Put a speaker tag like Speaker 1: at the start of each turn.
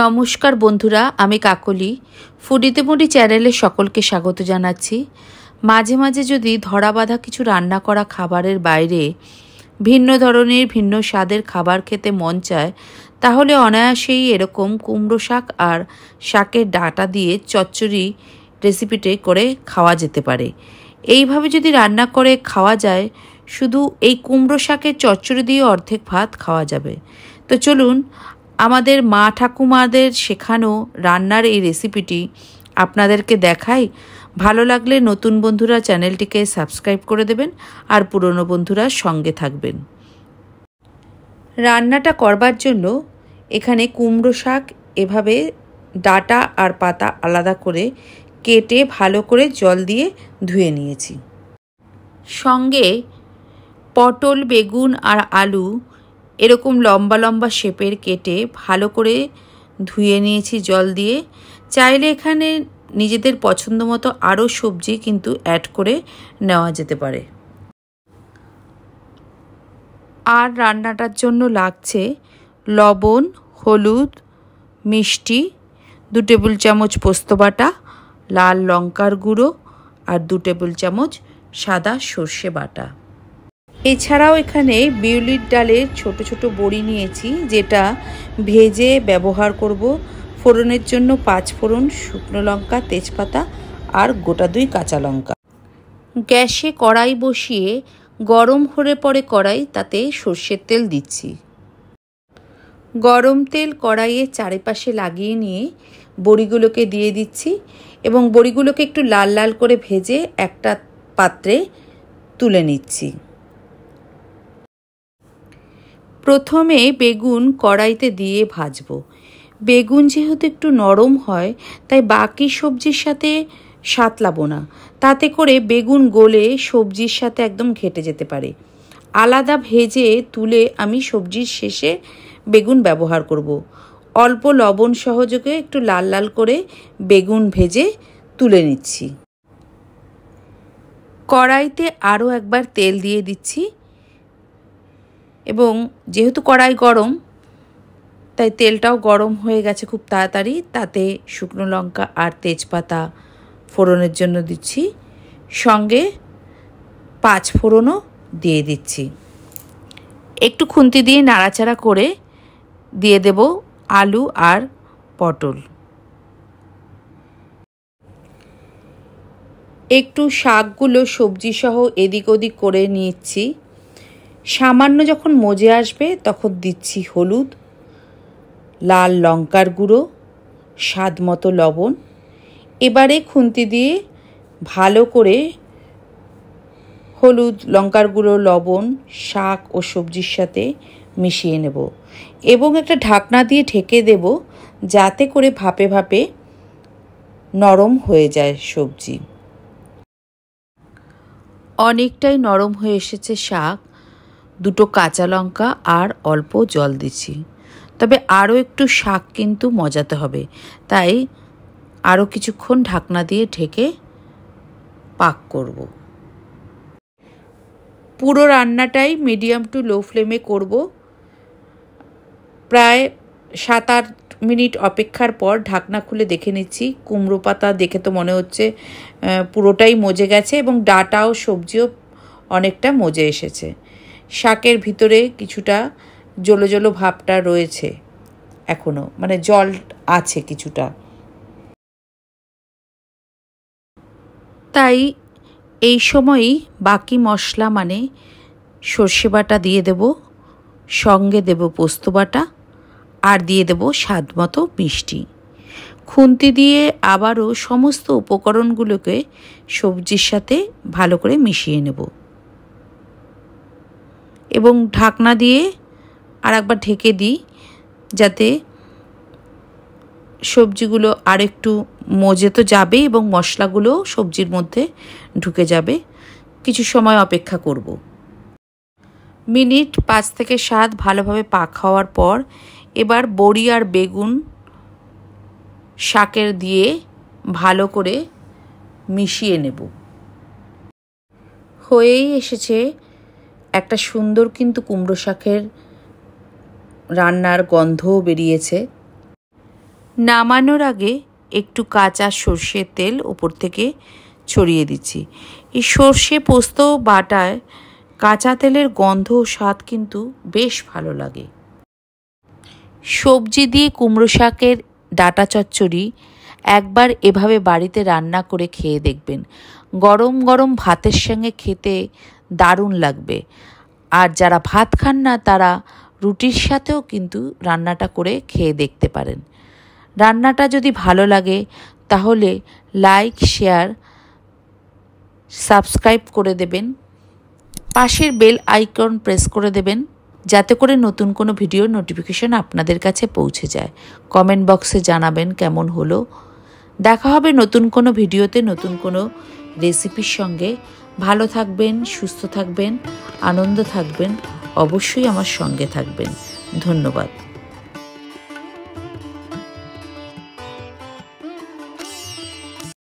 Speaker 1: নমস্কার বন্ধুরা, আমি কাকলি ফুডিতে মুডি চ্যানেলে সকলকে স্বাগত জানাচ্ছি। মাঝে মাঝে যদি ধরা বাঁধা কিছু রান্না করা খাবারের বাইরে ভিন্ন ধরনের ভিন্ন স্বাদের খাবার খেতে মন চায়, তাহলে অনায়াসেই এরকম কুমড়ো শাক আর শাকের ডাঁটা দিয়ে চচ্চড়ি রেসিপিতে করে খাওয়া যেতে পারে। এইভাবে যদি রান্না করে খাওয়া যায়, শুধু এই কুমড়ো শাকের চচ্চড়ি দিয়ে অর্ধেক ভাত খাওয়া যাবে। তো চলুন আমাদের মা ঠাকুমাদের শেখানো রান্নার এই রেসিপিটি আপনাদেরকে দেখাই। ভালো লাগলে নতুন বন্ধুরা চ্যানেলটিকে সাবস্ক্রাইব করে দেবেন আর পুরনো বন্ধুরা সঙ্গে থাকবেন। রান্নাটা করবার জন্য এখানে কুমড়ো শাক এভাবে ডাঁটা আর পাতা আলাদা করে কেটে ভালো করে জল দিয়ে ধুয়ে নিয়েছি। সঙ্গে পটল, বেগুন আর আলু এরকম লম্বা লম্বা শেপের কেটে ভালো করে ধুয়ে নিয়েছি জল দিয়ে। চাইলে এখানে নিজেদের পছন্দ মতো আরও সবজি কিন্তু অ্যাড করে নেওয়া যেতে পারে। আর রান্নাটার জন্য লাগছে লবণ, হলুদ, মিষ্টি, 2 টেবিল চামচ পোস্ত বাটা, লাল লঙ্কার গুঁড়ো আর 2 টেবিল চামচ সাদা সর্ষে বাটা। এছাড়াও এখানে বিউলির ডালের ছোট ছোট বড়ি নিয়েছি, যেটা ভেজে ব্যবহার করব। ফোড়নের জন্য 5 ফোড়ন, শুকনো লঙ্কা, তেজপাতা আর গোটা 2 কাঁচা লঙ্কা। গ্যাসে কড়াই বসিয়ে গরম হলে পরে কড়াই তাতে সর্ষের তেল দিচ্ছি। গরম তেল কড়াইয়ে চারিপাশে লাগিয়ে নিয়ে বড়িগুলোকে দিয়ে দিচ্ছি এবং বড়িগুলোকে একটু লাল লাল করে ভেজে একটা পাত্রে তুলে নিচ্ছি। প্রথমে বেগুন কড়াইতে দিয়ে ভাজবো। বেগুন যেহেতু একটু নরম হয়, তাই বাকি সবজির সাথে সাঁতলাবো না, তাতে করে বেগুন গলে সবজির সাথে একদম ঘেটে যেতে পারে। আলাদা ভেজে তুলে আমি সবজির শেষে বেগুন ব্যবহার করব। অল্প লবণ সহযোগে একটু লাল লাল করে বেগুন ভেজে তুলে নিচ্ছি। কড়াইতে আরও একবার তেল দিয়ে দিচ্ছি এবং যেহেতু কড়াই গরম, তাই তেলটাও গরম হয়ে গেছে খুব তাড়াতাড়ি। তাতে শুকনো লঙ্কা আর তেজপাতা ফোড়নের জন্য দিচ্ছি, সঙ্গে 5 ফোড়নও দিয়ে দিচ্ছি। একটু খুন্তি দিয়ে নাড়াচাড়া করে দিয়ে দেব আলু আর পটল। একটু শাকগুলো সবজি সহ এদিক ওদিক করে নিচ্ছি। সামান্য যখন মজে আসবে তখন দিচ্ছি হলুদ, লাল লঙ্কার গুঁড়ো, স্বাদ মতো লবণ। এবারে খুন্তি দিয়ে ভালো করে হলুদ, লঙ্কার গুঁড়ো, লবণ শাক ও সবজির সাথে মিশিয়ে নেব এবং একটা ঢাকনা দিয়ে ঢেকে দেব, যাতে করে ভাপে ভাপে নরম হয়ে যায় সবজি। অনেকটাই নরম হয়ে এসেছে শাক। 2 কাঁচা লঙ্কা আর অল্প জল দিচ্ছি। তবে আরও একটু শাক কিন্তু মজাতে হবে, তাই আরও কিছুক্ষণ ঢাকনা দিয়ে ঢেকে পাক করব। পুরো রান্নাটাই মিডিয়াম টু লো ফ্লেমে করব। প্রায় 7-8 মিনিট অপেক্ষার পর ঢাকনা খুলে দেখে নিচ্ছি। কুমড়ো পাতা দেখে তো মনে হচ্ছে পুরোটাই মজে গেছে এবং ডাঁটা ও সবজিও অনেকটা মজে এসেছে। শাকের ভিতরে কিছুটা জলো জলো ভাবটা রয়েছে এখনো, মানে জল আছে কিছুটা। তাই এই সময়ই বাকি মশলা মানে সর্ষে বাটা দিয়ে দেব, সঙ্গে দেব পোস্ত বাটা আর দিয়ে দেব স্বাদ মতো মিষ্টি। খুন্তি দিয়ে আবারও সমস্ত উপকরণগুলোকে সবজির সাথে ভালো করে মিশিয়ে নেব এবং ঢাকনা দিয়ে আর একবার ঢেকে দিই, যাতে সবজিগুলো আর একটু মজে তো যাবে এবং মশলাগুলো সবজির মধ্যে ঢুকে যাবে। কিছু সময় অপেক্ষা করব। মিনিট 5 থেকে 7 ভালোভাবে পাক হওয়ার পর এবার বড়ি আর বেগুন শাকের দিয়ে ভালো করে মিশিয়ে নেব। হয়েই এসেছে একটা সুন্দর কিন্তু কুমড়ো শাকের রান্নার গন্ধও বেরিয়েছে। নামানোর আগে একটু কাঁচা সর্ষের তেল ওপর থেকে ছড়িয়ে দিচ্ছি। এই সর্ষে পোস্ত বাটায় কাঁচা তেলের গন্ধ ও স্বাদ কিন্তু বেশ ভালো লাগে। সবজি দিয়ে কুমড়ো শাকের ডাঁটা চচ্চড়ি একবার এভাবে বাড়িতে রান্না করে খেয়ে দেখবেন। গরম গরম ভাতের সঙ্গে খেতে দারুণ লাগবে। আর যারা ভাত খান না তারা রুটির সাথেও কিন্তু রান্নাটা করে খেয়ে দেখতে পারেন। রান্নাটা যদি ভালো লাগে তাহলে লাইক, শেয়ার, সাবস্ক্রাইব করে দেবেন। পাশের বেল আইকন প্রেস করে দেবেন যাতে করে নতুন কোনো ভিডিওর নোটিফিকেশন আপনাদের কাছে পৌঁছে যায়। কমেন্ট বক্সে জানাবেন কেমন হলো। দেখা হবে নতুন কোনো ভিডিওতে নতুন কোনো রেসিপির সঙ্গে। ভালো থাকবেন, সুস্থ থাকবেন, আনন্দ থাকবেন, অবশ্যই আমার সঙ্গে থাকবেন। ধন্যবাদ।